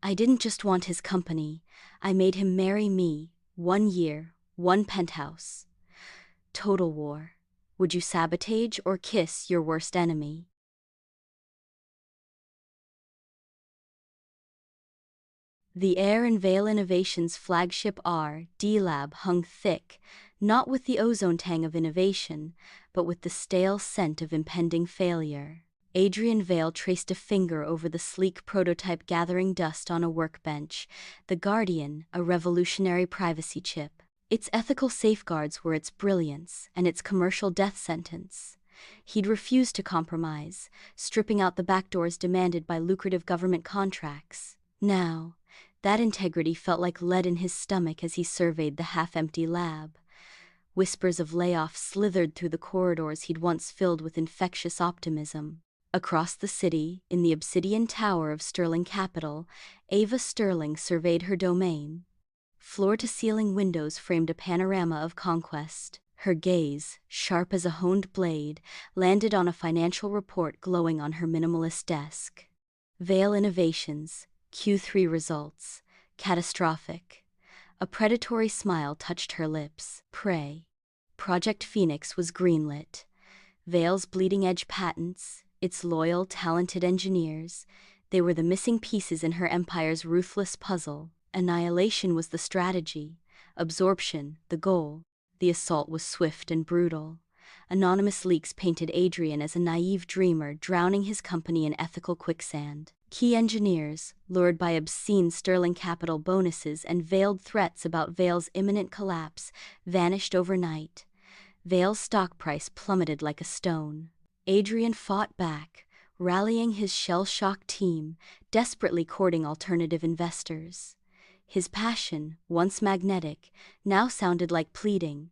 I didn't just want his company, I made him marry me. 1 year, one penthouse. Total war. Would you sabotage or kiss your worst enemy? The Adrian Vale Innovations flagship R&D lab hung thick, not with the ozone tang of innovation, but with the stale scent of impending failure. Adrian Vale traced a finger over the sleek prototype gathering dust on a workbench, the Guardian, a revolutionary privacy chip. Its ethical safeguards were its brilliance and its commercial death sentence. He'd refused to compromise, stripping out the backdoors demanded by lucrative government contracts. Now, that integrity felt like lead in his stomach as he surveyed the half-empty lab. Whispers of layoffs slithered through the corridors he'd once filled with infectious optimism. Across the city, in the obsidian tower of Sterling Capital, Ava Sterling surveyed her domain. Floor-to-ceiling windows framed a panorama of conquest. Her gaze, sharp as a honed blade, landed on a financial report glowing on her minimalist desk. Vale Innovations, Q3 results, catastrophic. A predatory smile touched her lips. Prey. Project Phoenix was greenlit. Vale's bleeding-edge patents, its loyal, talented engineers, they were the missing pieces in her empire's ruthless puzzle. Annihilation was the strategy, absorption the goal. The assault was swift and brutal. Anonymous leaks painted Adrian as a naive dreamer drowning his company in ethical quicksand. Key engineers, lured by obscene Sterling Capital bonuses and veiled threats about Vale's imminent collapse, vanished overnight. Vale's stock price plummeted like a stone. Adrian fought back, rallying his shell-shocked team, desperately courting alternative investors. His passion, once magnetic, now sounded like pleading.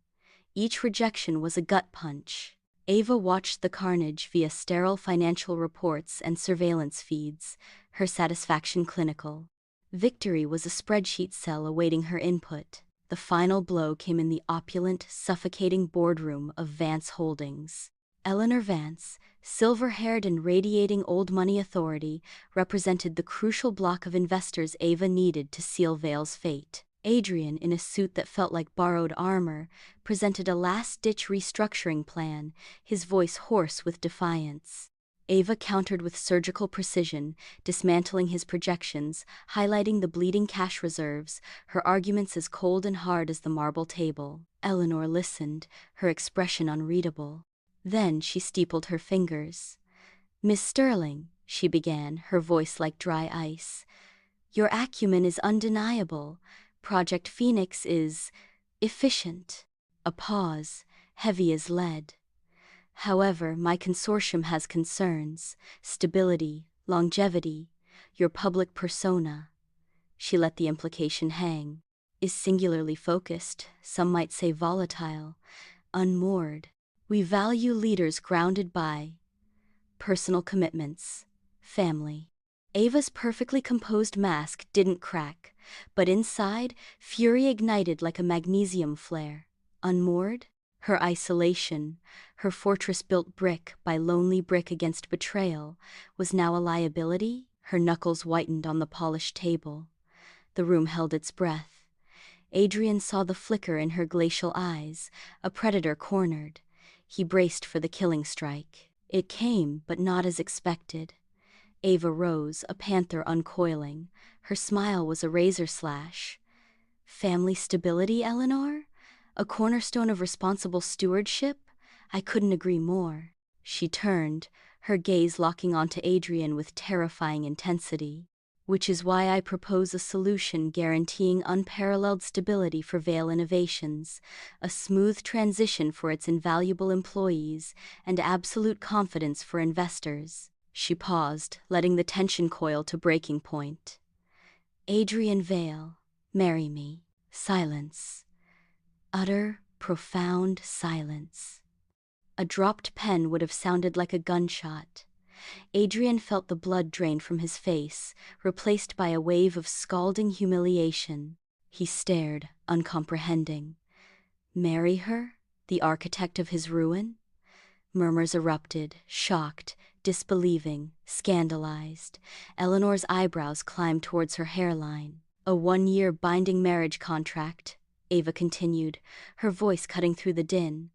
Each rejection was a gut punch. Ava watched the carnage via sterile financial reports and surveillance feeds, her satisfaction clinical. Victory was a spreadsheet cell awaiting her input. The final blow came in the opulent, suffocating boardroom of Vance Holdings. Eleanor Vance, silver-haired and radiating old money authority, represented the crucial block of investors Ava needed to seal Vale's fate. Adrian, in a suit that felt like borrowed armor, presented a last-ditch restructuring plan, his voice hoarse with defiance. Ava countered with surgical precision, dismantling his projections, highlighting the bleeding cash reserves, her arguments as cold and hard as the marble table. Eleanor listened, her expression unreadable. Then she steepled her fingers. "Miss Sterling," she began, her voice like dry ice, "your acumen is undeniable. Project Phoenix is efficient." A pause, heavy as lead. "However, my consortium has concerns. Stability, longevity, your public persona." She let the implication hang. "Is singularly focused, some might say volatile, unmoored. We value leaders grounded by personal commitments, family." Ava's perfectly composed mask didn't crack, but inside, fury ignited like a magnesium flare. Unmoored? Her isolation, her fortress built brick by lonely brick against betrayal, was now a liability. Her knuckles whitened on the polished table. The room held its breath. Adrian saw the flicker in her glacial eyes, a predator cornered. He braced for the killing strike. It came, but not as expected. Ava rose, a panther uncoiling. Her smile was a razor slash. "Family stability, Eleanor? A cornerstone of responsible stewardship? I couldn't agree more." She turned, her gaze locking onto Adrian with terrifying intensity. "Which is why I propose a solution guaranteeing unparalleled stability for Vale Innovations, a smooth transition for its invaluable employees, and absolute confidence for investors." She paused, letting the tension coil to breaking point. "Adrian Vale, marry me." Silence. Utter, profound silence. A dropped pen would have sounded like a gunshot. Adrian felt the blood drain from his face, replaced by a wave of scalding humiliation. He stared, uncomprehending. Marry her? The architect of his ruin? Murmurs erupted, shocked, disbelieving, scandalized. Eleanor's eyebrows climbed towards her hairline. A 1-year binding marriage contract, Ava continued, her voice cutting through the din.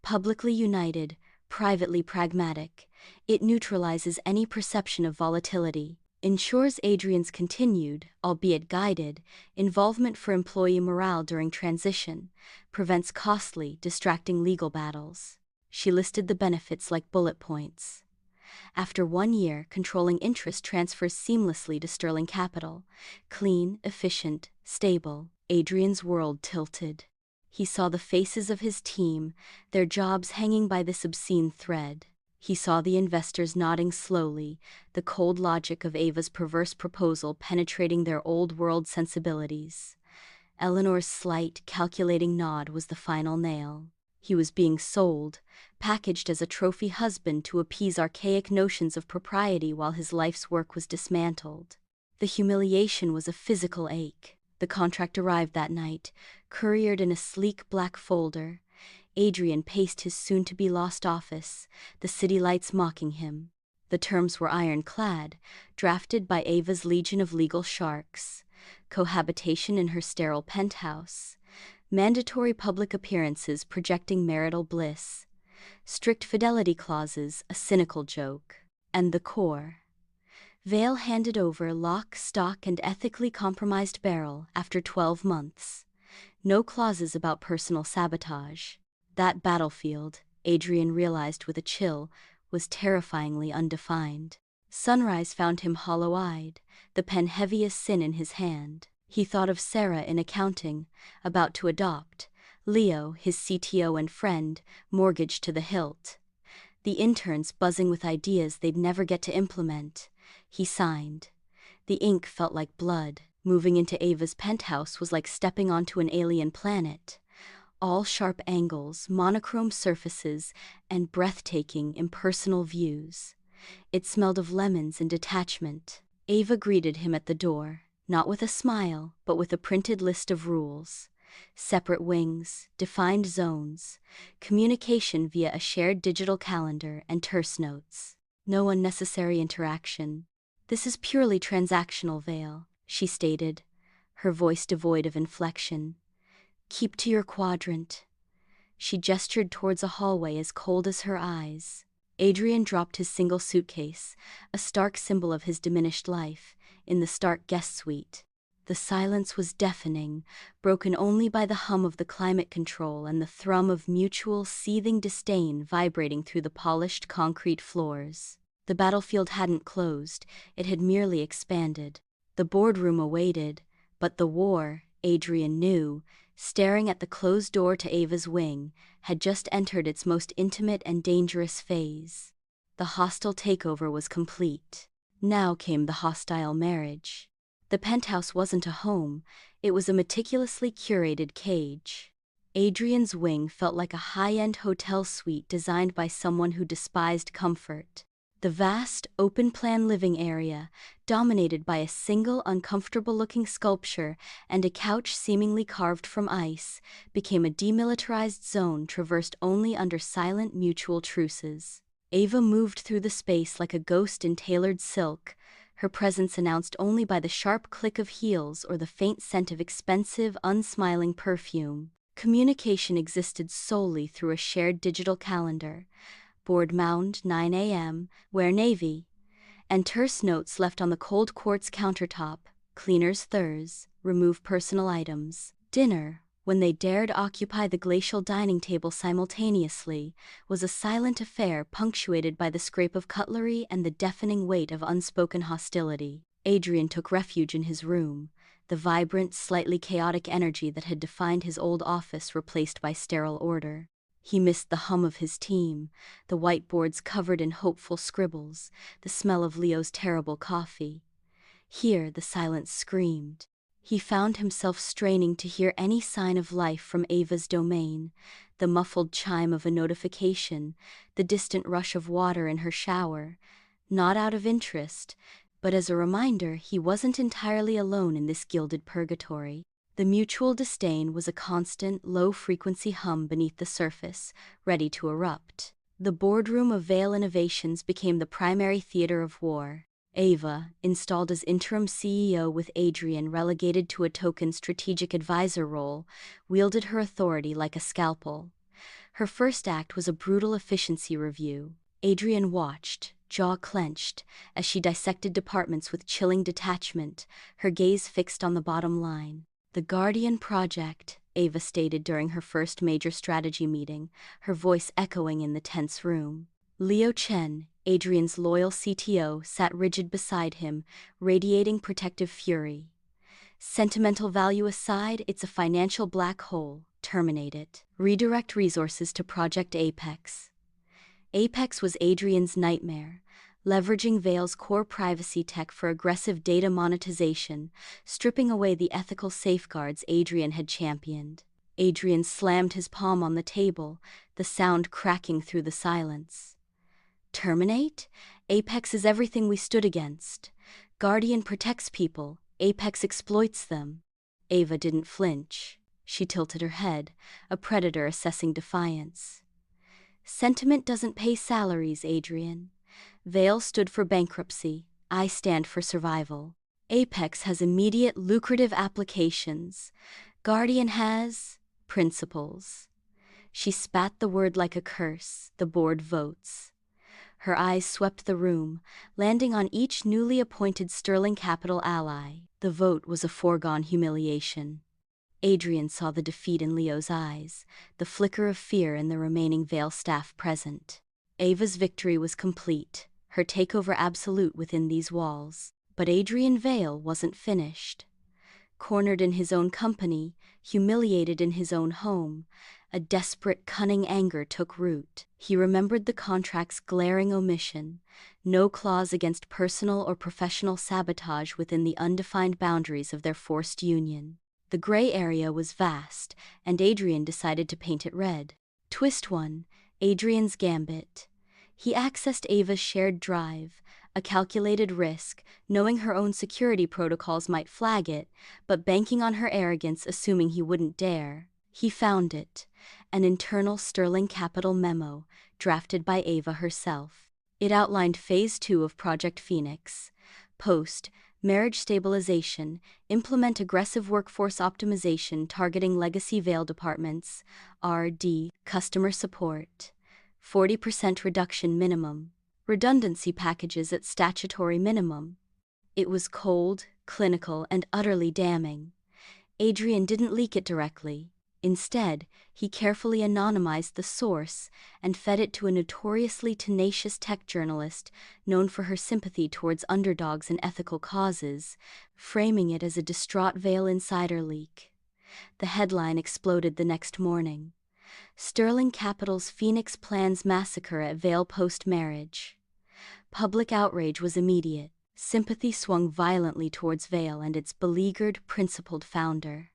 Publicly united, privately pragmatic, it neutralizes any perception of volatility, ensures Adrian's continued, albeit guided, involvement for employee morale during transition, prevents costly, distracting legal battles. She listed the benefits like bullet points. After 1 year, controlling interest transfers seamlessly to Sterling Capital. Clean, efficient, stable. Adrian's world tilted. He saw the faces of his team, their jobs hanging by this obscene thread. He saw the investors nodding slowly, the cold logic of Ava's perverse proposal penetrating their old-world sensibilities. Eleanor's slight, calculating nod was the final nail. He was being sold, packaged as a trophy husband to appease archaic notions of propriety while his life's work was dismantled. The humiliation was a physical ache. The contract arrived that night, couriered in a sleek black folder. Adrian paced his soon-to-be-lost office, the city lights mocking him. The terms were ironclad, drafted by Ava's legion of legal sharks. Cohabitation in her sterile penthouse. Mandatory public appearances projecting marital bliss. Strict fidelity clauses, a cynical joke. And the core. Vale handed over lock, stock, and ethically compromised barrel after 12 months. No clauses about personal sabotage. That battlefield, Adrian realized with a chill, was terrifyingly undefined. Sunrise found him hollow-eyed, the pen heavy as sin in his hand. He thought of Sarah in accounting, about to adopt, Leo, his CTO and friend, mortgaged to the hilt. The interns buzzing with ideas they'd never get to implement. He signed. The ink felt like blood. Moving into Ava's penthouse was like stepping onto an alien planet. All sharp angles, monochrome surfaces, and breathtaking, impersonal views. It smelled of lemons and detachment. Ava greeted him at the door, not with a smile, but with a printed list of rules. Separate wings, defined zones, communication via a shared digital calendar, and terse notes. No unnecessary interaction. "This is purely transactional, Vale," she stated, her voice devoid of inflection. "Keep to your quadrant." She gestured towards a hallway as cold as her eyes. Adrian dropped his single suitcase, a stark symbol of his diminished life, in the stark guest suite. The silence was deafening, broken only by the hum of the climate control and the thrum of mutual, seething disdain vibrating through the polished concrete floors. The battlefield hadn't closed, it had merely expanded. The boardroom awaited, but the war, Adrian knew, staring at the closed door to Ava's wing, had just entered its most intimate and dangerous phase. The hostile takeover was complete. Now came the hostile marriage. The penthouse wasn't a home, it was a meticulously curated cage. Adrian's wing felt like a high-end hotel suite designed by someone who despised comfort. The vast, open-plan living area, dominated by a single uncomfortable-looking sculpture and a couch seemingly carved from ice, became a demilitarized zone traversed only under silent mutual truces. Ava moved through the space like a ghost in tailored silk, her presence announced only by the sharp click of heels or the faint scent of expensive, unsmiling perfume. Communication existed solely through a shared digital calendar. Board mound, 9 a.m., wear navy. And terse notes left on the cold quartz countertop, cleaners Thurs, remove personal items. Dinner, when they dared occupy the glacial dining table simultaneously, was a silent affair punctuated by the scrape of cutlery and the deafening weight of unspoken hostility. Adrian took refuge in his room, the vibrant, slightly chaotic energy that had defined his old office replaced by sterile order. He missed the hum of his team, the whiteboards covered in hopeful scribbles, the smell of Leo's terrible coffee. Here the silence screamed. He found himself straining to hear any sign of life from Ava's domain, the muffled chime of a notification, the distant rush of water in her shower, not out of interest, but as a reminder he wasn't entirely alone in this gilded purgatory. The mutual disdain was a constant, low-frequency hum beneath the surface, ready to erupt. The boardroom of Vale Innovations became the primary theater of war. Ava, installed as interim CEO with Adrian relegated to a token strategic advisor role, wielded her authority like a scalpel. Her first act was a brutal efficiency review. Adrian watched, jaw clenched, as she dissected departments with chilling detachment, her gaze fixed on the bottom line. "The Guardian Project," Ava stated during her first major strategy meeting, her voice echoing in the tense room. Leo Chen, Adrian's loyal CTO, sat rigid beside him, radiating protective fury. "Sentimental value aside, it's a financial black hole. Terminate it. Redirect resources to Project Apex." Apex was Adrian's nightmare, leveraging Vale's core privacy tech for aggressive data monetization, stripping away the ethical safeguards Adrian had championed. Adrian slammed his palm on the table, the sound cracking through the silence. "Terminate? Apex is everything we stood against. Guardian protects people, Apex exploits them." Ava didn't flinch. She tilted her head, a predator assessing defiance. "Sentiment doesn't pay salaries, Adrian. Vale stood for bankruptcy, I stand for survival. Apex has immediate lucrative applications. Guardian has principles." She spat the word like a curse. "The board votes." Her eyes swept the room, landing on each newly appointed Sterling Capital ally. The vote was a foregone humiliation. Adrian saw the defeat in Leo's eyes, the flicker of fear in the remaining Vale staff present. Ava's victory was complete, her takeover absolute within these walls. But Adrian Vale wasn't finished. Cornered in his own company, humiliated in his own home, a desperate, cunning anger took root. He remembered the contract's glaring omission: no clause against personal or professional sabotage within the undefined boundaries of their forced union. The gray area was vast, and Adrian decided to paint it red. Twist 1. Adrian's Gambit. He accessed Ava's shared drive, a calculated risk, knowing her own security protocols might flag it, but banking on her arrogance, assuming he wouldn't dare. He found it, an internal Sterling Capital memo, drafted by Ava herself. It outlined Phase 2 of Project Phoenix. Post, marriage stabilization, implement aggressive workforce optimization targeting legacy Vale departments, RD, customer support. 40% reduction minimum. Redundancy packages at statutory minimum. It was cold, clinical, and utterly damning. Adrian didn't leak it directly. Instead, he carefully anonymized the source and fed it to a notoriously tenacious tech journalist known for her sympathy towards underdogs and ethical causes, framing it as a distraught Vale insider leak. The headline exploded the next morning: "Sterling Capital's Phoenix Plans Massacre at Vale Post-Marriage." Public outrage was immediate. Sympathy swung violently towards Vale and its beleaguered, principled founder.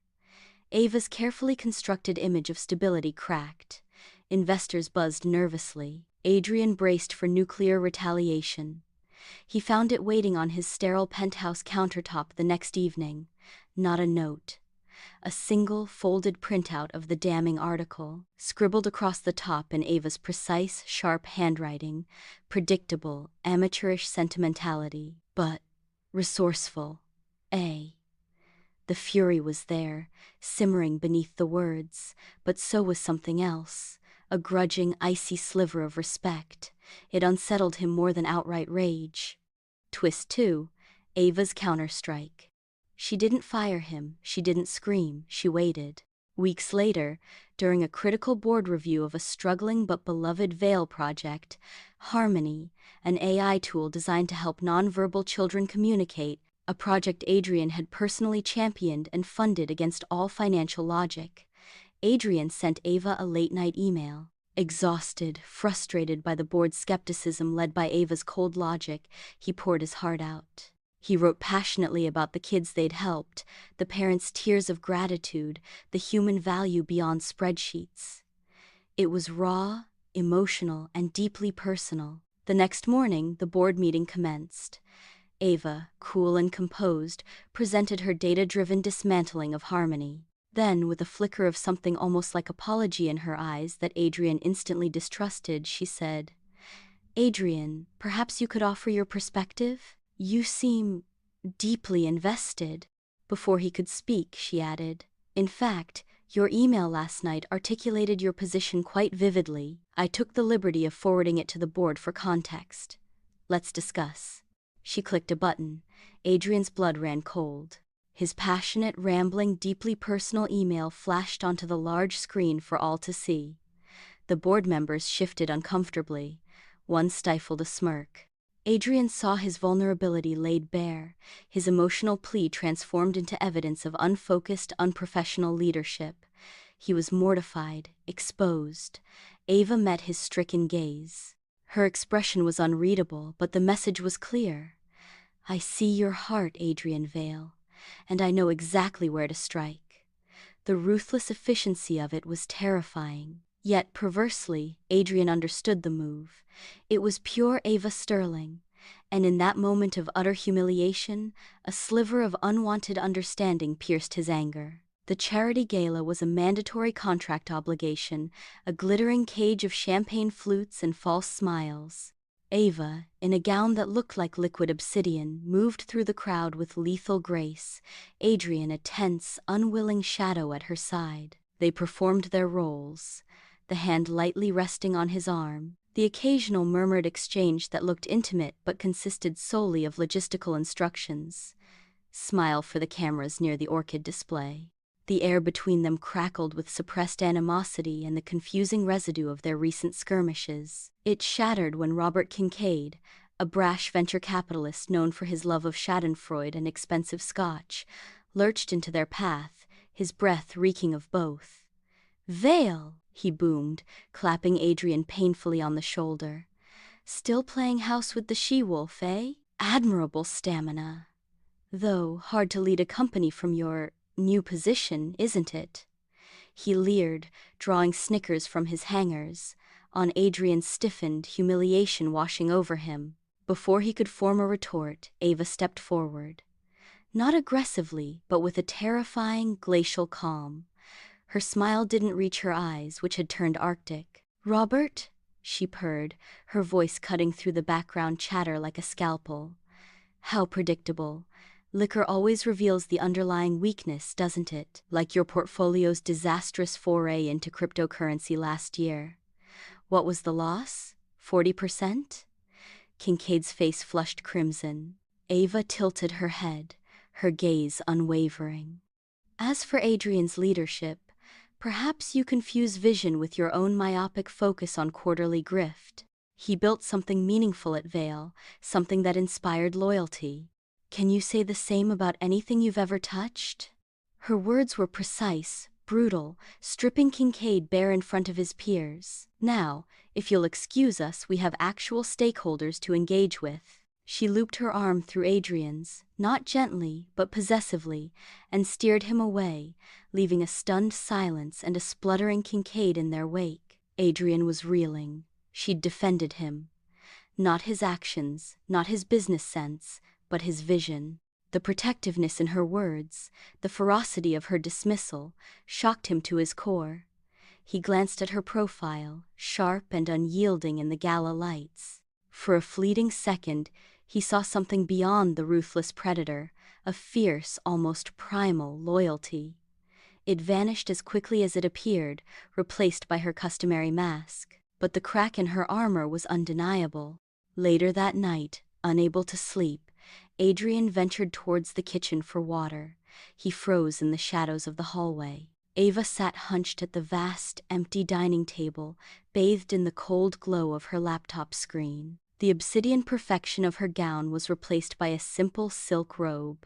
Ava's carefully constructed image of stability cracked. Investors buzzed nervously. Adrian braced for nuclear retaliation. He found it waiting on his sterile penthouse countertop the next evening. Not a note. A single, folded printout of the damning article, scribbled across the top in Ava's precise, sharp handwriting: predictable, amateurish sentimentality, but resourceful. The fury was there, simmering beneath the words, but so was something else, a grudging, icy sliver of respect. It unsettled him more than outright rage. Twist 2. Ava's counterstrike. She didn't fire him, she didn't scream, she waited. Weeks later, during a critical board review of a struggling but beloved Vale project, Harmony, an AI tool designed to help nonverbal children communicate, a project Adrian had personally championed and funded against all financial logic, Adrian sent Ava a late-night email. Exhausted, frustrated by the board's skepticism led by Ava's cold logic, he poured his heart out. He wrote passionately about the kids they'd helped, the parents' tears of gratitude, the human value beyond spreadsheets. It was raw, emotional, and deeply personal. The next morning, the board meeting commenced. Ava, cool and composed, presented her data-driven dismantling of Harmony. Then, with a flicker of something almost like apology in her eyes that Adrian instantly distrusted, she said, "Adrian, perhaps you could offer your perspective? You seem deeply invested." Before he could speak, she added, "In fact, your email last night articulated your position quite vividly. I took the liberty of forwarding it to the board for context. Let's discuss." She clicked a button. Adrian's blood ran cold. His passionate, rambling, deeply personal email flashed onto the large screen for all to see. The board members shifted uncomfortably. One stifled a smirk. Adrian saw his vulnerability laid bare, his emotional plea transformed into evidence of unfocused, unprofessional leadership. He was mortified, exposed. Ava met his stricken gaze. Her expression was unreadable, but the message was clear. "I see your heart, Adrian Vale, and I know exactly where to strike." The ruthless efficiency of it was terrifying. Yet, perversely, Adrian understood the move. It was pure Ava Sterling, and in that moment of utter humiliation, a sliver of unwanted understanding pierced his anger. The charity gala was a mandatory contract obligation, a glittering cage of champagne flutes and false smiles. Ava, in a gown that looked like liquid obsidian, moved through the crowd with lethal grace, Adrian a tense, unwilling shadow at her side. They performed their roles, the hand lightly resting on his arm, the occasional murmured exchange that looked intimate but consisted solely of logistical instructions. "Smile for the cameras near the orchid display." The air between them crackled with suppressed animosity and the confusing residue of their recent skirmishes. It shattered when Robert Kincaid, a brash venture capitalist known for his love of schadenfreude and expensive scotch, lurched into their path, his breath reeking of both. "Vale!" he boomed, clapping Adrian painfully on the shoulder. "Still playing house with the she-wolf, eh? Admirable stamina. Though hard to lead a company from your new position, isn't it?" He leered, drawing snickers from his hangers. On Adrian stiffened, humiliation washing over him. Before he could form a retort, Ava stepped forward. Not aggressively, but with a terrifying, glacial calm. Her smile didn't reach her eyes, which had turned arctic. "Robert?" she purred, her voice cutting through the background chatter like a scalpel. "How predictable. Liquor always reveals the underlying weakness, doesn't it? Like your portfolio's disastrous foray into cryptocurrency last year. What was the loss? 40%? Kincaid's face flushed crimson. Ava tilted her head, her gaze unwavering. "As for Adrian's leadership, perhaps you confuse vision with your own myopic focus on quarterly grift. He built something meaningful at Vale, something that inspired loyalty. Can you say the same about anything you've ever touched?" Her words were precise, brutal, stripping Kincaid bare in front of his peers. "Now, if you'll excuse us, we have actual stakeholders to engage with." She looped her arm through Adrian's, not gently, but possessively, and steered him away, leaving a stunned silence and a spluttering Kincaid in their wake. Adrian was reeling. She'd defended him. Not his actions, not his business sense, but his vision. The protectiveness in her words, the ferocity of her dismissal, shocked him to his core. He glanced at her profile, sharp and unyielding in the gala lights. For a fleeting second, he saw something beyond the ruthless predator, a fierce, almost primal loyalty. It vanished as quickly as it appeared, replaced by her customary mask. But the crack in her armor was undeniable. Later that night, unable to sleep, Adrian ventured towards the kitchen for water. He froze in the shadows of the hallway. Ava sat hunched at the vast, empty dining table, bathed in the cold glow of her laptop screen. The obsidian perfection of her gown was replaced by a simple silk robe.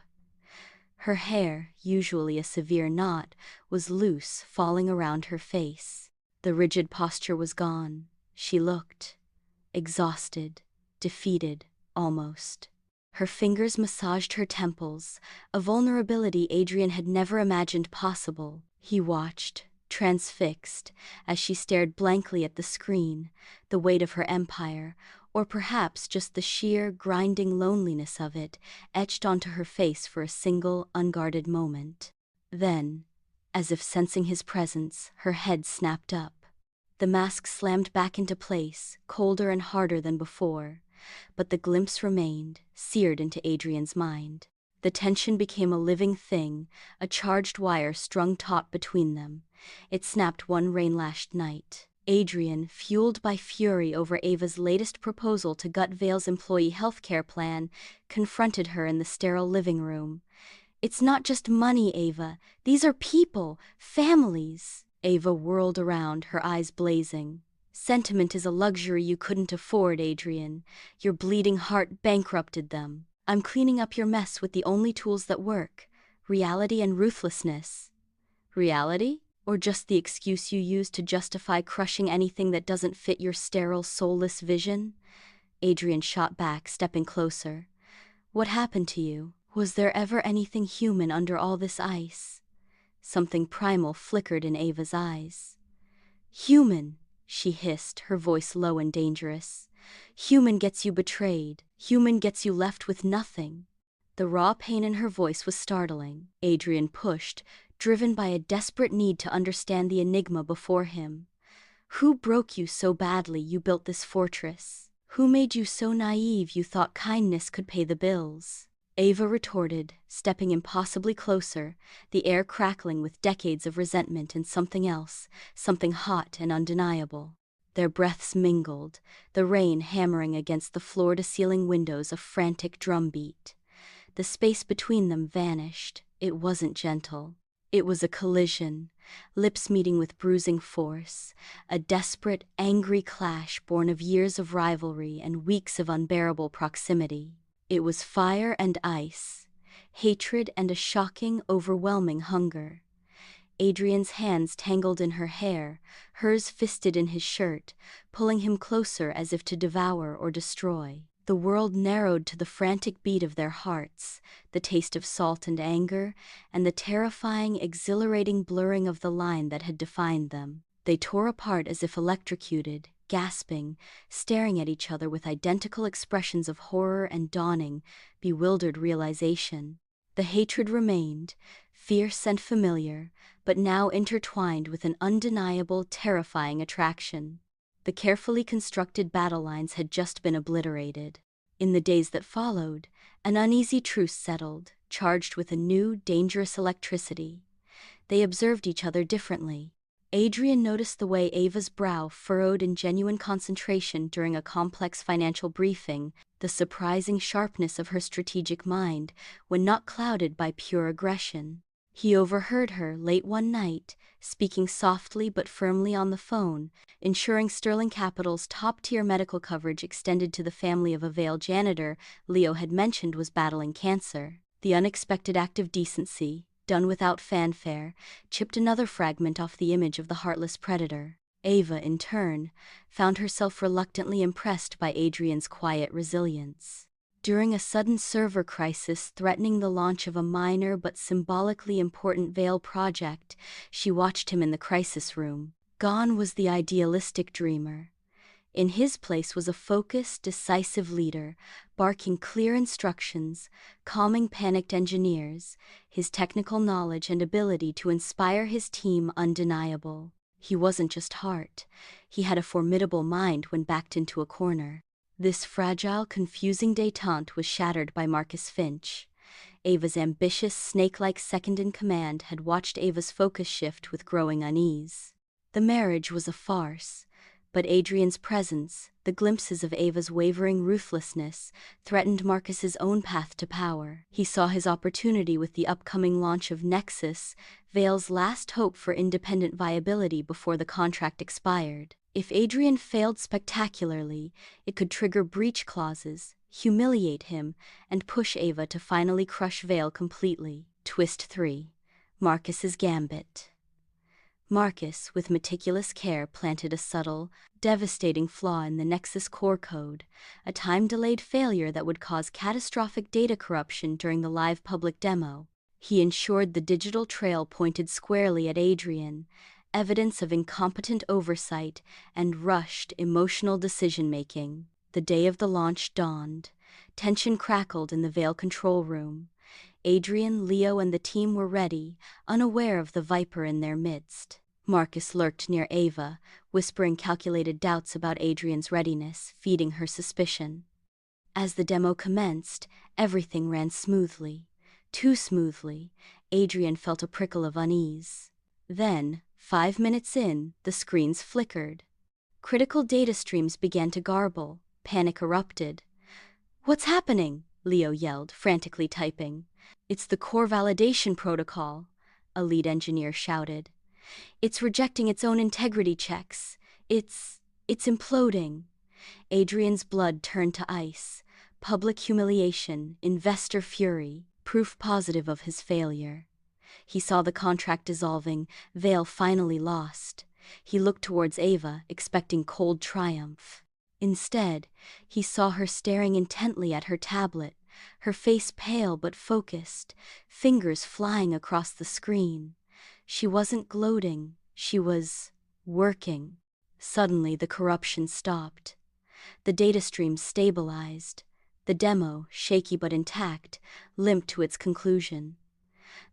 Her hair, usually a severe knot, was loose, falling around her face. The rigid posture was gone. She looked exhausted, defeated, almost. Her fingers massaged her temples, a vulnerability Adrian had never imagined possible. He watched, transfixed, as she stared blankly at the screen, the weight of her empire, or perhaps just the sheer, grinding loneliness of it, etched onto her face for a single, unguarded moment. Then, As if sensing his presence, her head snapped up. The mask slammed back into place, colder and harder than before, but the glimpse remained, seared into Adrian's mind. The tension became a living thing, a charged wire strung taut between them. It snapped one rain-lashed night. Adrian, fueled by fury over Ava's latest proposal to gut Vale's employee healthcare plan, confronted her in the sterile living room. "It's not just money, Ava. These are people, families." Ava whirled around, her eyes blazing. "Sentiment is a luxury you couldn't afford, Adrian. Your bleeding heart bankrupted them. I'm cleaning up your mess with the only tools that work: reality and ruthlessness." Reality? Or just the excuse you use to justify crushing anything that doesn't fit your sterile, soulless vision? Adrian shot back, stepping closer. "What happened to you? Was there ever anything human under all this ice?" Something primal flickered in Ava's eyes. "Human," she hissed, her voice low and dangerous. "Human gets you betrayed. Human gets you left with nothing." The raw pain in her voice was startling. Adrian pushed, driven by a desperate need to understand the enigma before him. "Who broke you so badly you built this fortress? Who made you so naive you thought kindness could pay the bills?" Ava retorted, stepping impossibly closer, the air crackling with decades of resentment and something else, something hot and undeniable. Their breaths mingled, the rain hammering against the floor-to-ceiling windows a frantic drumbeat. The space between them vanished. It wasn't gentle. It was a collision, lips meeting with bruising force, a desperate, angry clash born of years of rivalry and weeks of unbearable proximity. It was fire and ice, hatred and a shocking, overwhelming hunger. Adrian's hands tangled in her hair, hers fisted in his shirt, pulling him closer as if to devour or destroy. The world narrowed to the frantic beat of their hearts, the taste of salt and anger, and the terrifying, exhilarating blurring of the line that had defined them. They tore apart as if electrocuted, gasping, staring at each other with identical expressions of horror and dawning, bewildered realization. The hatred remained, fierce and familiar, but now intertwined with an undeniable, terrifying attraction. The carefully constructed battle lines had just been obliterated. In the days that followed, an uneasy truce settled, charged with a new, dangerous electricity. They observed each other differently. Adrian noticed the way Ava's brow furrowed in genuine concentration during a complex financial briefing, the surprising sharpness of her strategic mind when not clouded by pure aggression. He overheard her, late one night, speaking softly but firmly on the phone, ensuring Sterling Capital's top-tier medical coverage extended to the family of a Vale janitor Leo had mentioned was battling cancer. The unexpected act of decency, done without fanfare, chipped another fragment off the image of the heartless predator. Ava, in turn, found herself reluctantly impressed by Adrian's quiet resilience. During a sudden server crisis threatening the launch of a minor but symbolically important Vale project, she watched him in the crisis room. Gone was the idealistic dreamer. In his place was a focused, decisive leader, barking clear instructions, calming panicked engineers, his technical knowledge and ability to inspire his team undeniable. He wasn't just heart. He had a formidable mind when backed into a corner. This fragile, confusing détente was shattered by Marcus Finch. Ava's ambitious, snake-like second-in-command had watched Ava's focus shift with growing unease. The marriage was a farce, but Adrian's presence, the glimpses of Ava's wavering ruthlessness, threatened Marcus's own path to power. He saw his opportunity with the upcoming launch of Nexus, Vale's last hope for independent viability before the contract expired. If Adrian failed spectacularly, it could trigger breach clauses, humiliate him, and push Ava to finally crush Vale completely. Twist 3. Marcus's Gambit. Marcus, with meticulous care, planted a subtle, devastating flaw in the Nexus core code, a time-delayed failure that would cause catastrophic data corruption during the live public demo. He ensured the digital trail pointed squarely at Adrian, evidence of incompetent oversight and rushed, emotional decision-making. The day of the launch dawned. Tension crackled in the Vale control room. Adrian, Leo, and the team were ready, unaware of the viper in their midst. Marcus lurked near Ava, whispering calculated doubts about Adrian's readiness, feeding her suspicion. As the demo commenced, everything ran smoothly. Too smoothly. Adrian felt a prickle of unease. Then, 5 minutes in, the screens flickered. Critical data streams began to garble. Panic erupted. "What's happening?" Leo yelled, frantically typing. "It's the core validation protocol," a lead engineer shouted. "It's rejecting its own integrity checks. It's imploding." Adrian's blood turned to ice. Public humiliation, investor fury, proof positive of his failure. He saw the contract dissolving, Vale finally lost. He looked towards Ava, expecting cold triumph. Instead, he saw her staring intently at her tablet, her face pale but focused, fingers flying across the screen. She wasn't gloating, she was working. Suddenly, the corruption stopped. The data stream stabilized. The demo, shaky but intact, limped to its conclusion.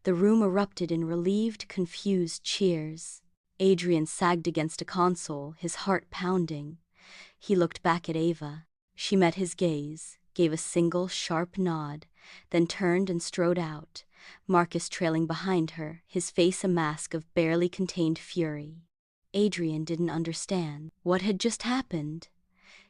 The room erupted in relieved, confused cheers. Adrian sagged against a console, his heart pounding. He looked back at Ava. She met his gaze, gave a single sharp nod, then turned and strode out, Marcus trailing behind her, his face a mask of barely contained fury. Adrian didn't understand what had just happened.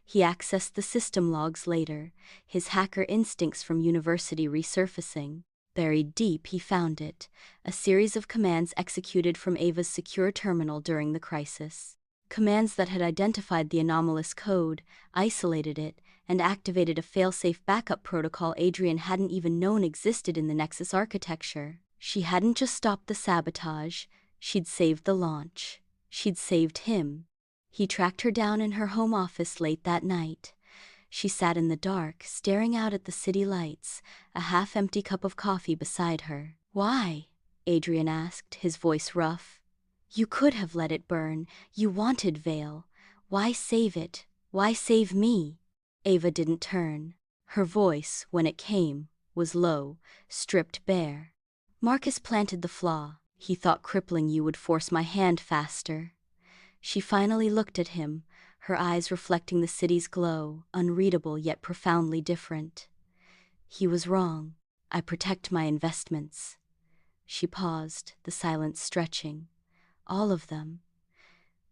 He accessed the system logs later, his hacker instincts from university resurfacing. Buried deep, he found it, a series of commands executed from Ava's secure terminal during the crisis. Commands that had identified the anomalous code, isolated it, and activated a failsafe backup protocol Adrian hadn't even known existed in the Nexus architecture. She hadn't just stopped the sabotage, she'd saved the launch. She'd saved him. He tracked her down in her home office late that night. She sat in the dark, staring out at the city lights, a half-empty cup of coffee beside her. "Why?" Adrian asked, his voice rough. "You could have let it burn. You wanted Vale. Why save it? Why save me?" Ava didn't turn. Her voice, when it came, was low, stripped bare. "Marcus planted the flaw. He thought crippling you would force my hand faster." She finally looked at him, her eyes reflecting the city's glow, unreadable yet profoundly different. "He was wrong. I protect my investments." She paused, the silence stretching. All of them.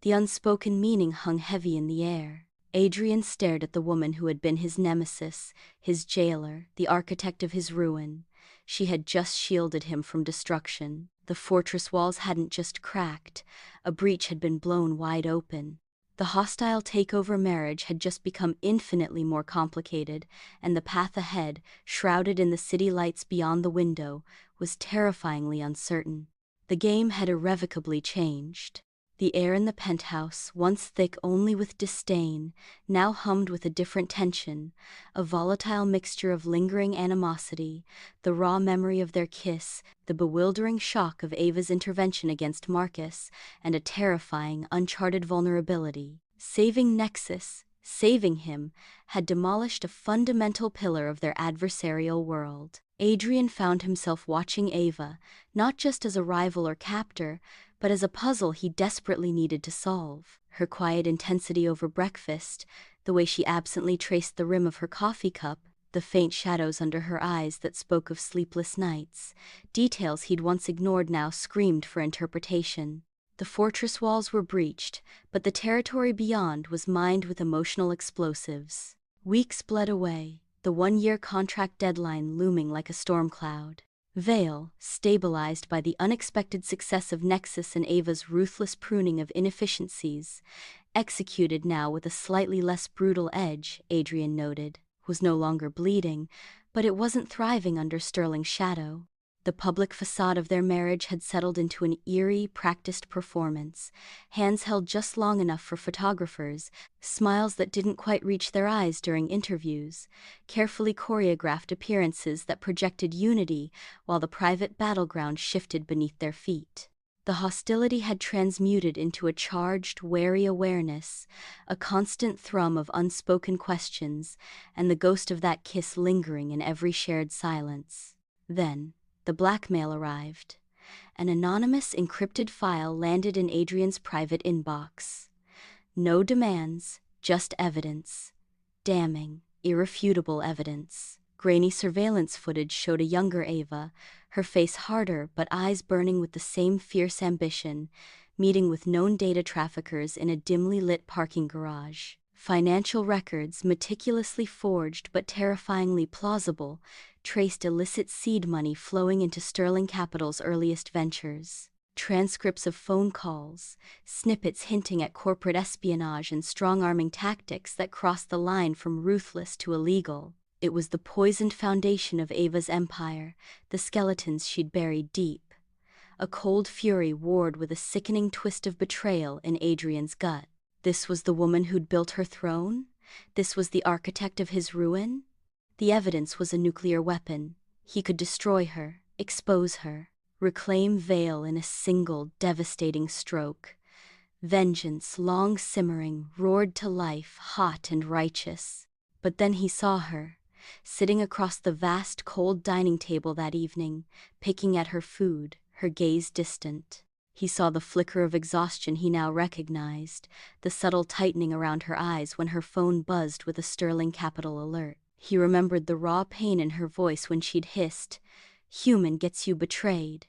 The unspoken meaning hung heavy in the air. Adrian stared at the woman who had been his nemesis, his jailer, the architect of his ruin. She had just shielded him from destruction. The fortress walls hadn't just cracked, a breach had been blown wide open. The hostile takeover marriage had just become infinitely more complicated, and the path ahead, shrouded in the city lights beyond the window, was terrifyingly uncertain. The game had irrevocably changed. The air in the penthouse, once thick only with disdain, now hummed with a different tension, a volatile mixture of lingering animosity, the raw memory of their kiss, the bewildering shock of Ava's intervention against Marcus, and a terrifying, uncharted vulnerability. Saving Nexus, saving him, had demolished a fundamental pillar of their adversarial world. Adrian found himself watching Ava, not just as a rival or captor, but as a puzzle he desperately needed to solve. Her quiet intensity over breakfast, the way she absently traced the rim of her coffee cup, the faint shadows under her eyes that spoke of sleepless nights, details he'd once ignored now screamed for interpretation. The fortress walls were breached, but the territory beyond was mined with emotional explosives. Weeks bled away, the 1-year contract deadline looming like a storm cloud. Vale, stabilized by the unexpected success of Nexus and Ava's ruthless pruning of inefficiencies, executed now with a slightly less brutal edge, Adrian noted, was no longer bleeding, but it wasn't thriving under Sterling's shadow. The public facade of their marriage had settled into an eerie, practiced performance, hands held just long enough for photographers, smiles that didn't quite reach their eyes during interviews, carefully choreographed appearances that projected unity while the private battleground shifted beneath their feet. The hostility had transmuted into a charged, wary awareness, a constant thrum of unspoken questions, and the ghost of that kiss lingering in every shared silence. Then, the blackmail arrived. An anonymous encrypted file landed in Adrian's private inbox. No demands, just evidence. Damning, irrefutable evidence. Grainy surveillance footage showed a younger Ava, her face harder but eyes burning with the same fierce ambition, meeting with known data traffickers in a dimly lit parking garage. Financial records, meticulously forged but terrifyingly plausible, traced illicit seed money flowing into Sterling Capital's earliest ventures. Transcripts of phone calls, snippets hinting at corporate espionage and strong-arming tactics that crossed the line from ruthless to illegal. It was the poisoned foundation of Ava's empire, the skeletons she'd buried deep. A cold fury warred with a sickening twist of betrayal in Adrian's gut. This was the woman who'd built her throne? This was the architect of his ruin? The evidence was a nuclear weapon. He could destroy her, expose her, reclaim Vale in a single, devastating stroke. Vengeance, long simmering, roared to life, hot and righteous. But then he saw her, sitting across the vast, cold dining table that evening, picking at her food, her gaze distant. He saw the flicker of exhaustion he now recognized, the subtle tightening around her eyes when her phone buzzed with a Sterling Capital alert. He remembered the raw pain in her voice when she'd hissed, "Human gets you betrayed."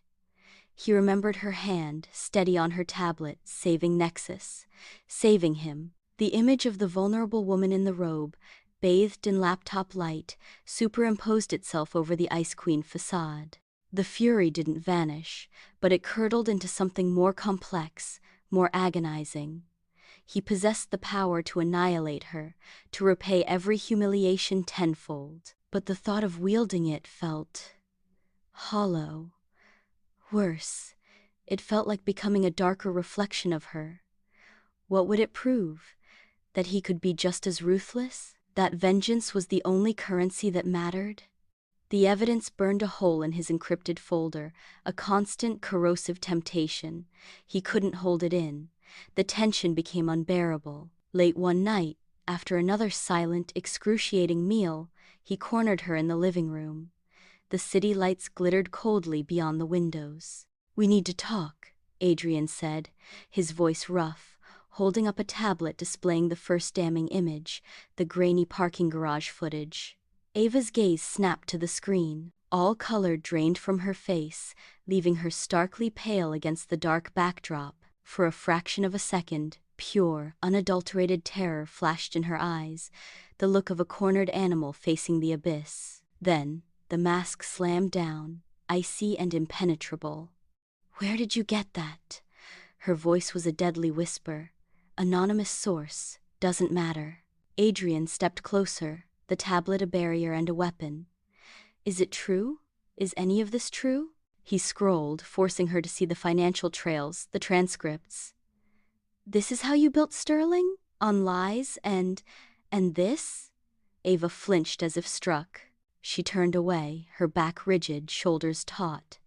He remembered her hand, steady on her tablet, saving Nexus, saving him. The image of the vulnerable woman in the robe, bathed in laptop light, superimposed itself over the Ice Queen facade. The fury didn't vanish, but it curdled into something more complex, more agonizing. He possessed the power to annihilate her, to repay every humiliation tenfold. But the thought of wielding it felt hollow. Worse, it felt like becoming a darker reflection of her. What would it prove? That he could be just as ruthless? That vengeance was the only currency that mattered? The evidence burned a hole in his encrypted folder, a constant, corrosive temptation. He couldn't hold it in. The tension became unbearable. Late one night, after another silent, excruciating meal, he cornered her in the living room. The city lights glittered coldly beyond the windows. "We need to talk," Adrian said, his voice rough, holding up a tablet displaying the first damning image, the grainy parking garage footage. Ava's gaze snapped to the screen. All color drained from her face, leaving her starkly pale against the dark backdrop. For a fraction of a second, pure, unadulterated terror flashed in her eyes, the look of a cornered animal facing the abyss. Then, the mask slammed down, icy and impenetrable. "Where did you get that?" Her voice was a deadly whisper. "Anonymous source, doesn't matter." Adrian stepped closer, the tablet a barrier and a weapon. "Is it true? Is any of this true?" He scrolled, forcing her to see the financial trails, the transcripts. "This is how you built Sterling? On lies and this?" Ava flinched as if struck. She turned away, her back rigid, shoulders taut.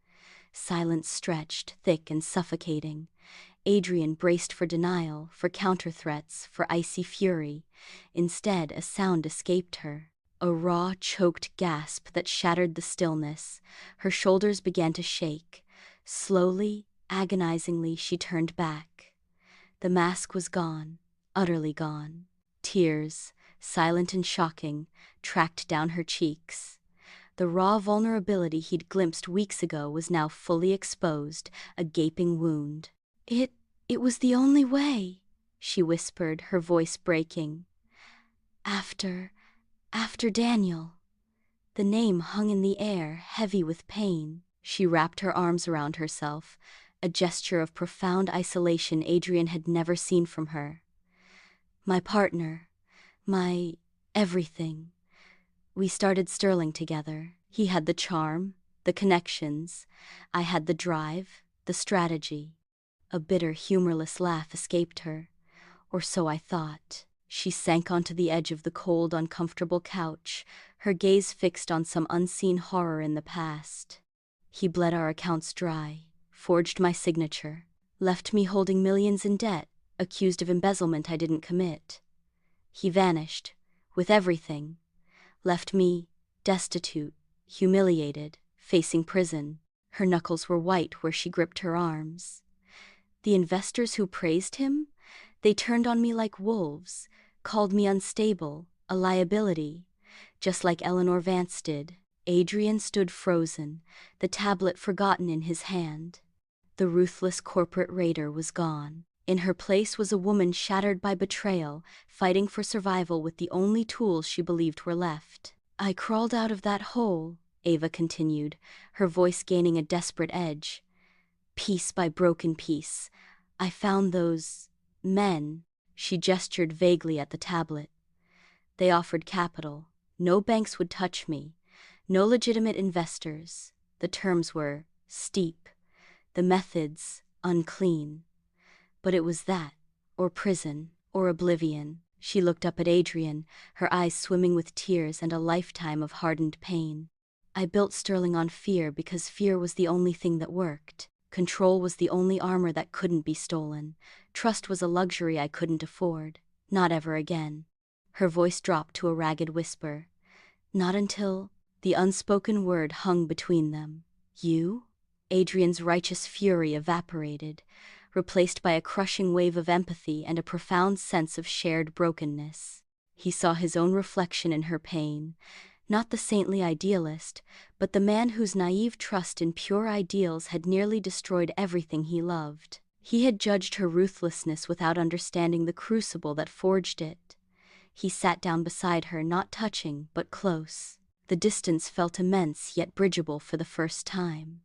Silence stretched, thick and suffocating. Adrian braced for denial, for counter-threats, for icy fury. Instead, a sound escaped her. A raw, choked gasp that shattered the stillness. Her shoulders began to shake. Slowly, agonizingly, she turned back. The mask was gone, utterly gone. Tears, silent and shocking, tracked down her cheeks. The raw vulnerability he'd glimpsed weeks ago was now fully exposed, a gaping wound. It was the only way," she whispered, her voice breaking. After Daniel." The name hung in the air, heavy with pain. She wrapped her arms around herself, a gesture of profound isolation Adrian had never seen from her. "My partner, my everything. We started Sterling together. He had the charm, the connections. I had the drive, the strategy." A bitter, humorless laugh escaped her. "Or so I thought." She sank onto the edge of the cold, uncomfortable couch, her gaze fixed on some unseen horror in the past. "He bled our accounts dry, forged my signature, left me holding millions in debt, accused of embezzlement I didn't commit. He vanished, with everything, left me destitute, humiliated, facing prison. Her knuckles were white where she gripped her arms. The investors who praised him? They turned on me like wolves, called me unstable, a liability, just like Eleanor Vance did. Adrian stood frozen, the tablet forgotten in his hand. The ruthless corporate raider was gone. In her place was a woman shattered by betrayal, fighting for survival with the only tools she believed were left. I crawled out of that hole, Ava continued, her voice gaining a desperate edge. Piece by broken piece, I found those men. She gestured vaguely at the tablet. They offered capital. No banks would touch me. No legitimate investors. The terms were steep. The methods unclean. But it was that, or prison, or oblivion. She looked up at Adrian, her eyes swimming with tears and a lifetime of hardened pain. I built Sterling on fear because fear was the only thing that worked. Control was the only armor that couldn't be stolen. Trust was a luxury I couldn't afford. Not ever again. Her voice dropped to a ragged whisper. Not until... The unspoken word hung between them. You? Adrian's righteous fury evaporated, replaced by a crushing wave of empathy and a profound sense of shared brokenness. He saw his own reflection in her pain, not the saintly idealist, but the man whose naive trust in pure ideals had nearly destroyed everything he loved. He had judged her ruthlessness without understanding the crucible that forged it. He sat down beside her, not touching, but close. The distance felt immense yet bridgeable for the first time.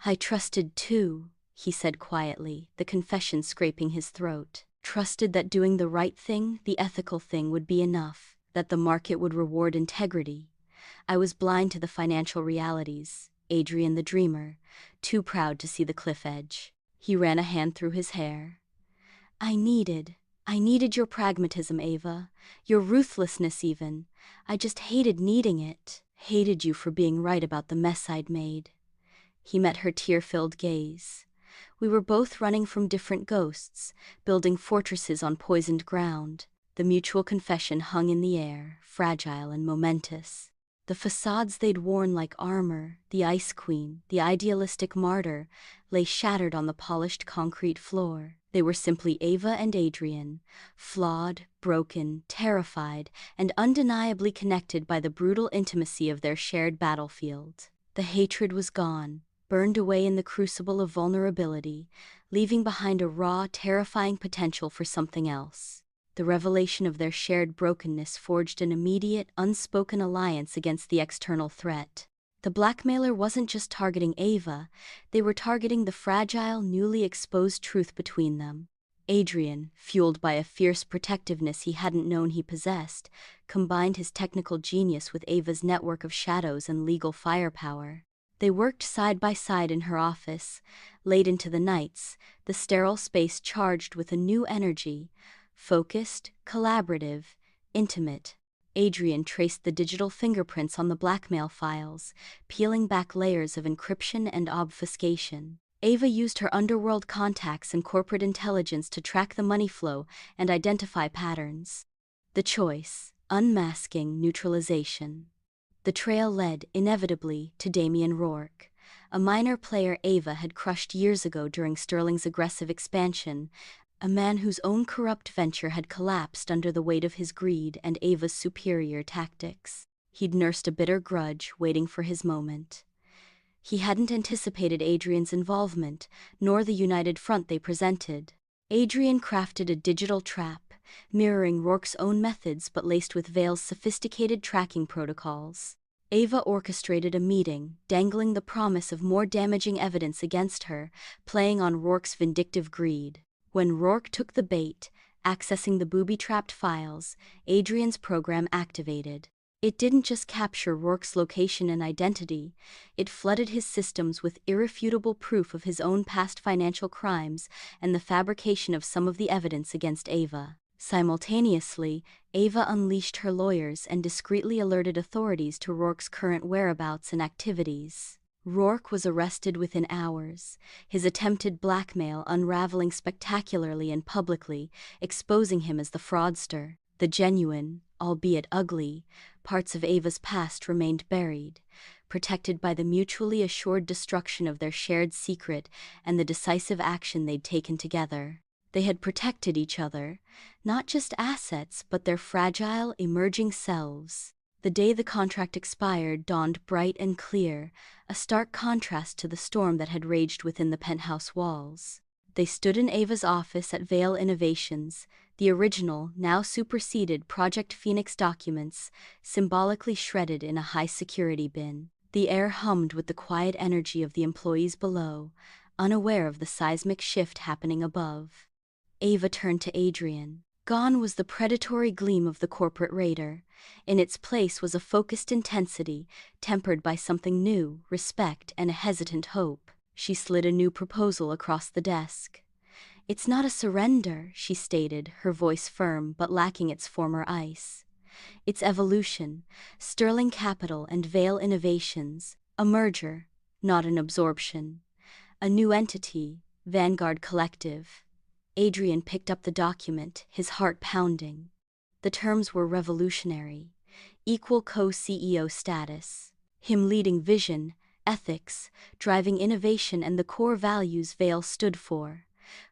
I trusted too, he said quietly, the confession scraping his throat. Trusted that doing the right thing, the ethical thing, would be enough, that the market would reward integrity. I was blind to the financial realities, Adrian the dreamer, too proud to see the cliff edge. He ran a hand through his hair. I needed your pragmatism, Ava, your ruthlessness even. I just hated needing it, hated you for being right about the mess I'd made. He met her tear-filled gaze. We were both running from different ghosts, building fortresses on poisoned ground. The mutual confession hung in the air, fragile and momentous. The facades they'd worn like armor, the Ice Queen, the idealistic martyr, lay shattered on the polished concrete floor. They were simply Ava and Adrian, flawed, broken, terrified, and undeniably connected by the brutal intimacy of their shared battlefield. The hatred was gone, burned away in the crucible of vulnerability, leaving behind a raw, terrifying potential for something else. The revelation of their shared brokenness forged an immediate, unspoken alliance against the external threat. The blackmailer wasn't just targeting Ava, they were targeting the fragile, newly exposed truth between them. Adrian, fueled by a fierce protectiveness he hadn't known he possessed, combined his technical genius with Ava's network of shadows and legal firepower. They worked side by side in her office, late into the nights, the sterile space charged with a new energy, focused, collaborative, intimate. Adrian traced the digital fingerprints on the blackmail files, peeling back layers of encryption and obfuscation. Ava used her underworld contacts and corporate intelligence to track the money flow and identify patterns. The choice: unmasking, neutralization. The trail led, inevitably, to Damian Rourke, a minor player Ava had crushed years ago during Sterling's aggressive expansion, a man whose own corrupt venture had collapsed under the weight of his greed and Ava's superior tactics. He'd nursed a bitter grudge, waiting for his moment. He hadn't anticipated Adrian's involvement, nor the united front they presented. Adrian crafted a digital trap, mirroring Rourke's own methods but laced with Vale's sophisticated tracking protocols. Ava orchestrated a meeting, dangling the promise of more damaging evidence against her, playing on Rourke's vindictive greed. When Rourke took the bait, accessing the booby-trapped files, Adrian's program activated. It didn't just capture Rourke's location and identity, it flooded his systems with irrefutable proof of his own past financial crimes and the fabrication of some of the evidence against Ava. Simultaneously, Ava unleashed her lawyers and discreetly alerted authorities to Rourke's current whereabouts and activities. Rourke was arrested within hours, his attempted blackmail unraveling spectacularly and publicly, exposing him as the fraudster. The genuine, albeit ugly, parts of Ava's past remained buried, protected by the mutually assured destruction of their shared secret and the decisive action they'd taken together. They had protected each other, not just assets but their fragile, emerging selves. The day the contract expired dawned bright and clear, a stark contrast to the storm that had raged within the penthouse walls. They stood in Ava's office at Vale Innovations, the original, now superseded Project Phoenix documents, symbolically shredded in a high-security bin. The air hummed with the quiet energy of the employees below, unaware of the seismic shift happening above. Ava turned to Adrian. Gone was the predatory gleam of the corporate raider. In its place was a focused intensity, tempered by something new, respect and a hesitant hope. She slid a new proposal across the desk. "It's not a surrender," she stated, her voice firm but lacking its former ice. "It's evolution, Sterling Capital and Vale Innovations, a merger, not an absorption. A new entity, Vanguard Collective." Adrian picked up the document, his heart pounding. The terms were revolutionary. Equal co-CEO status. Him leading vision, ethics, driving innovation and the core values Vale stood for.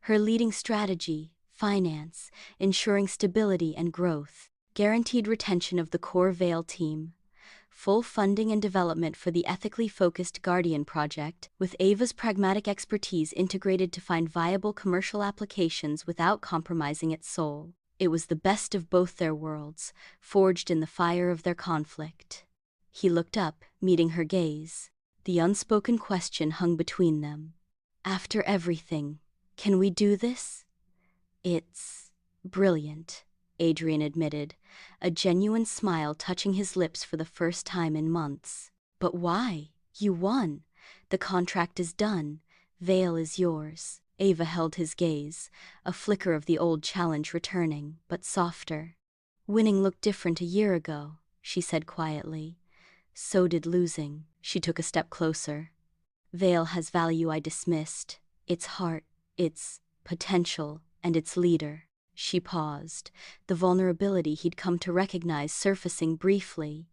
Her leading strategy, finance, ensuring stability and growth. Guaranteed retention of the core Vale team. Full funding and development for the ethically focused Guardian project, with Ava's pragmatic expertise integrated to find viable commercial applications without compromising its soul. It was the best of both their worlds, forged in the fire of their conflict. He looked up, meeting her gaze. The unspoken question hung between them. "After everything, can we do this?" "It's brilliant," Adrian admitted, a genuine smile touching his lips for the first time in months. "But why? You won. The contract is done. Vale is yours." Ava held his gaze, a flicker of the old challenge returning, but softer. "Winning looked different a year ago," she said quietly. "So did losing." She took a step closer. "Vale has value I dismissed. Its heart, its potential, and its leader." She paused, the vulnerability he'd come to recognize surfacing briefly.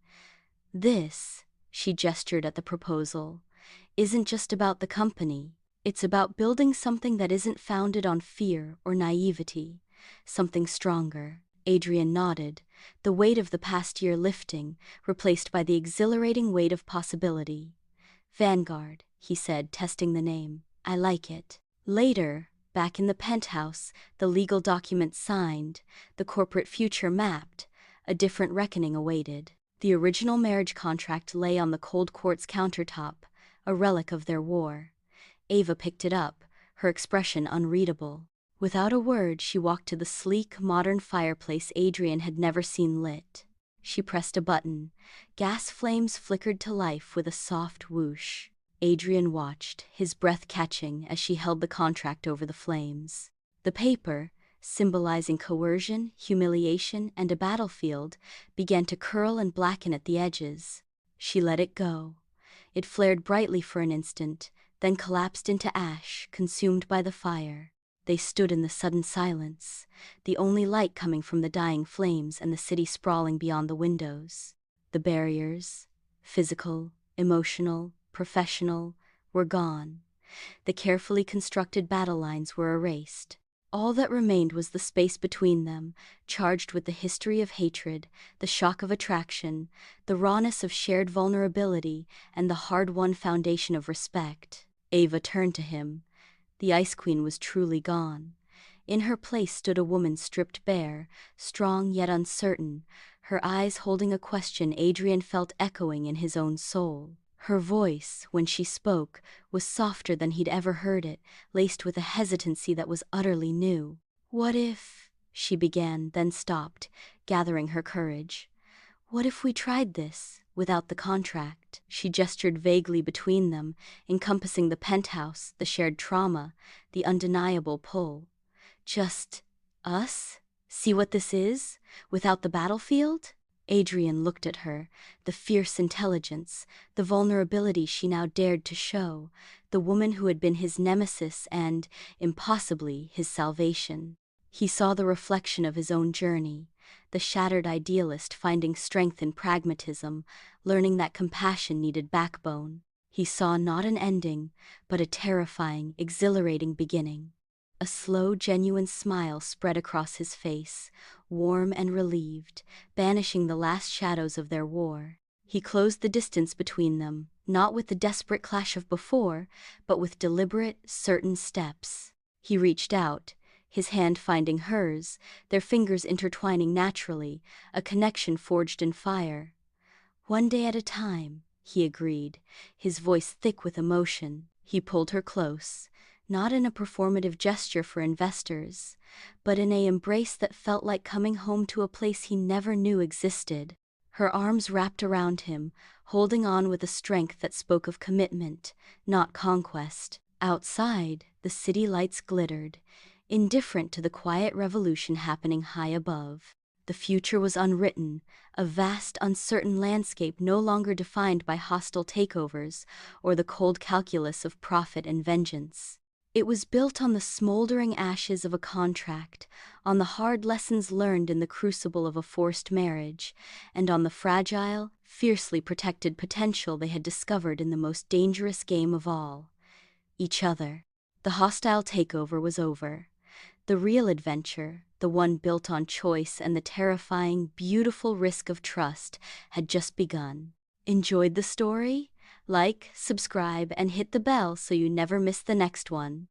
"This," she gestured at the proposal, "isn't just about the company. It's about building something that isn't founded on fear or naivety, something stronger." Adrian nodded, the weight of the past year lifting, replaced by the exhilarating weight of possibility. "Vanguard," he said, testing the name. "I like it." Later, back in the penthouse, the legal documents signed, the corporate future mapped, a different reckoning awaited. The original marriage contract lay on the cold quartz countertop, a relic of their war. Ava picked it up, her expression unreadable. Without a word, she walked to the sleek, modern fireplace Adrian had never seen lit. She pressed a button. Gas flames flickered to life with a soft whoosh. Adrian watched, his breath catching as she held the contract over the flames. The paper, symbolizing coercion, humiliation, and a battlefield, began to curl and blacken at the edges. She let it go. It flared brightly for an instant, then collapsed into ash, consumed by the fire. They stood in the sudden silence, the only light coming from the dying flames and the city sprawling beyond the windows. The barriers, physical, emotional, professional, were gone. The carefully constructed battle lines were erased. All that remained was the space between them, charged with the history of hatred, the shock of attraction, the rawness of shared vulnerability, and the hard-won foundation of respect. Ava turned to him. The Ice Queen was truly gone. In her place stood a woman stripped bare, strong yet uncertain, her eyes holding a question Adrian felt echoing in his own soul. Her voice, when she spoke, was softer than he'd ever heard it, laced with a hesitancy that was utterly new. "What if," she began, then stopped, gathering her courage. "What if we tried this, without the contract?" She gestured vaguely between them, encompassing the penthouse, the shared trauma, the undeniable pull. "Just us? See what this is, without the battlefield?" Adrian looked at her, the fierce intelligence, the vulnerability she now dared to show, the woman who had been his nemesis and, impossibly, his salvation. He saw the reflection of his own journey, the shattered idealist finding strength in pragmatism, learning that compassion needed backbone. He saw not an ending, but a terrifying, exhilarating beginning. A slow, genuine smile spread across his face, warm and relieved, banishing the last shadows of their war. He closed the distance between them, not with the desperate clash of before, but with deliberate, certain steps. He reached out, his hand finding hers, their fingers intertwining naturally, a connection forged in fire. "One day at a time," he agreed, his voice thick with emotion. He pulled her close, not in a performative gesture for investors, but in an embrace that felt like coming home to a place he never knew existed. Her arms wrapped around him, holding on with a strength that spoke of commitment, not conquest. Outside, the city lights glittered, indifferent to the quiet revolution happening high above. The future was unwritten, a vast, uncertain landscape no longer defined by hostile takeovers or the cold calculus of profit and vengeance. It was built on the smoldering ashes of a contract, on the hard lessons learned in the crucible of a forced marriage, and on the fragile, fiercely protected potential they had discovered in the most dangerous game of all: each other. The hostile takeover was over. The real adventure, the one built on choice and the terrifying, beautiful risk of trust, had just begun. Enjoyed the story? Like, subscribe, and hit the bell so you never miss the next one.